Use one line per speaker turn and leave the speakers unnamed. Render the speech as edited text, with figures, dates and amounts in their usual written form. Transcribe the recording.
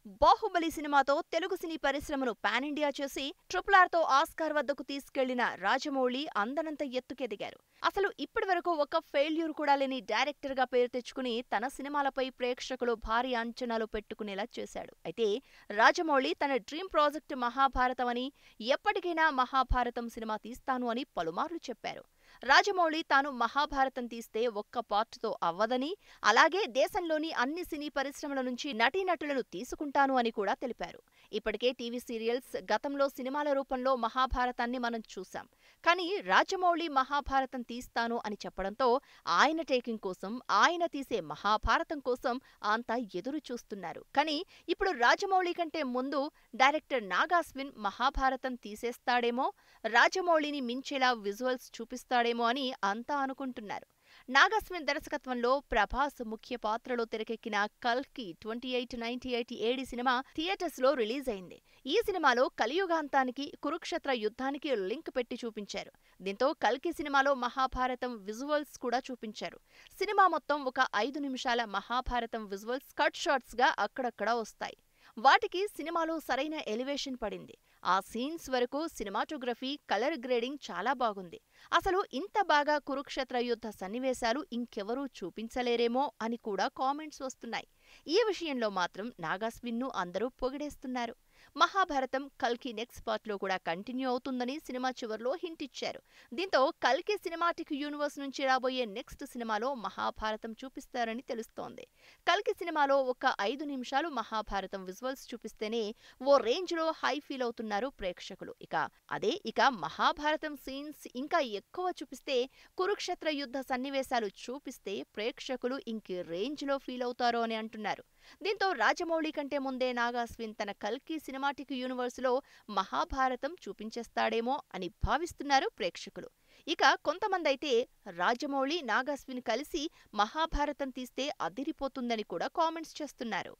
బాహుబలి సినిమాతో తెలుగు సినీ పరిశ్రమను pan India చేసి RRRతో ఆస్కార్ వద్దకు తీసుకెళ్లిన రాజమౌళి అందనంత ఎత్తుకెదిగారు. అసలు ఇప్పటివరకు ఒక్క ఫెయిల్యూర్ కూడా లేని డైరెక్టర్ గా పేరు తెచ్చుకుని తన సినిమాలపై ప్రేక్షకులు భారీ అంచనాలు పెట్టుకునేలా చేశాడు. అయితే రాజమౌళి తన డ్రీమ్ ప్రాజెక్ట్ మహాభారతం అని, ఎప్పటికైనా మహాభారతం సినిమా తీస్తాను అని పలుమార్లు చెప్పారు. రాజమౌళి తాను మహాభారతం తీస్తే ఒక్క పార్టుతో అవ్వదని, అలాగే దేశంలోని అన్ని సినీ పరిశ్రమల నుంచి నటీనటులను తీసుకుంటాను అని కూడా తెలిపారు. ఇప్పటికే టీవీ సీరియల్స్, గతంలో సినిమాల రూపంలో మహాభారతాన్ని మనం చూశాం. కానీ రాజమౌళి మహాభారతం తీస్తాను అని చెప్పడంతో ఆయన టేకింగ్ కోసం, ఆయన తీసే మహాభారతం కోసం అంతా ఎదురు చూస్తున్నారు. కానీ ఇప్పుడు రాజమౌళి కంటే ముందు డైరెక్టర్ నాగార్జున మహాభారతం తీసేస్తాడేమో, రాజమౌళిని మించేలా విజువల్స్ చూపిస్తాడేమో అని అంతా అనుకుంటున్నారు. నాగార్జున దర్శకత్వంలో ప్రభాస్ ముఖ్య పాత్రలో తెరకెక్కిన కల్కి 2898 ఏడి సినిమా థియేటర్స్ లో రిలీజ్ అయింది. ఈ సినిమాలో కలియుగాంతానికి, కురుక్షేత్ర యుద్ధానికి లింక్ పెట్టి చూపించారు. దీంతో కల్కి సినిమాలో మహాభారతం విజువల్స్ కూడా చూపించారు. సినిమా మొత్తం ఒక 5 నిమిషాల మహాభారతం విజువల్స్ కట్ షాట్స్ గా అక్కడక్కడా వస్తాయి. వాటికి సినిమాలో సరైన ఎలివేషన్ పడింది. ఆ సీన్స్ వరకు సినిమాటోగ్రఫీ, కలర్ గ్రేడింగ్ చాలా బాగుంది. అసలు ఇంత బాగా కురుక్షేత్ర యుద్ధ సన్నివేశాలు ఇంకెవరూ చూపించలేరేమో అని కూడా కామెంట్స్ వస్తున్నాయి. ఈ విషయంలో మాత్రం నాగార్జున్ను అందరూ పొగిడేస్తున్నారు. మహాభారతం కల్కి నెక్స్ట్ పార్ట్ లో కూడా కంటిన్యూ అవుతుందని సినిమా చివర్లో హింట్ ఇచ్చారు. దీంతో కల్కి సినిమాటిక్ యూనివర్స్ నుంచి రాబోయే నెక్స్ట్ సినిమాలో మహాభారతం చూపిస్తారని తెలుస్తోంది. కల్కి సినిమాలో ఒక 5 నిమిషాలు మహాభారతం విజువల్స్ చూపిస్తేనే ఓ రేంజ్ లో హై ఫీల్ అవుతున్నారు ప్రేక్షకులు. ఇక మహాభారతం సీన్స్ ఇంకా ఎక్కువ చూపిస్తే, కురుక్షేత్ర యుద్ధ సన్నివేశాలు చూపిస్తే ప్రేక్షకులు ఇంకే రేంజ్ లో ఫీల్ అవుతారో అని అంటున్నారు. దీంతో రాజమౌళి కంటే ముందే నాగార్జున తన కల్కి సినిమాటిక్ యూనివర్స్ లో మహాభారతం చూపించేస్తాడేమో అని భావిస్తున్నారు ప్రేక్షకులు. కొంతమందైతే రాజమౌళి, నాగార్జున కలిసి మహాభారతం తీస్తే అదిరిపోతుందని కూడా కామెంట్స్ చేస్తున్నారు.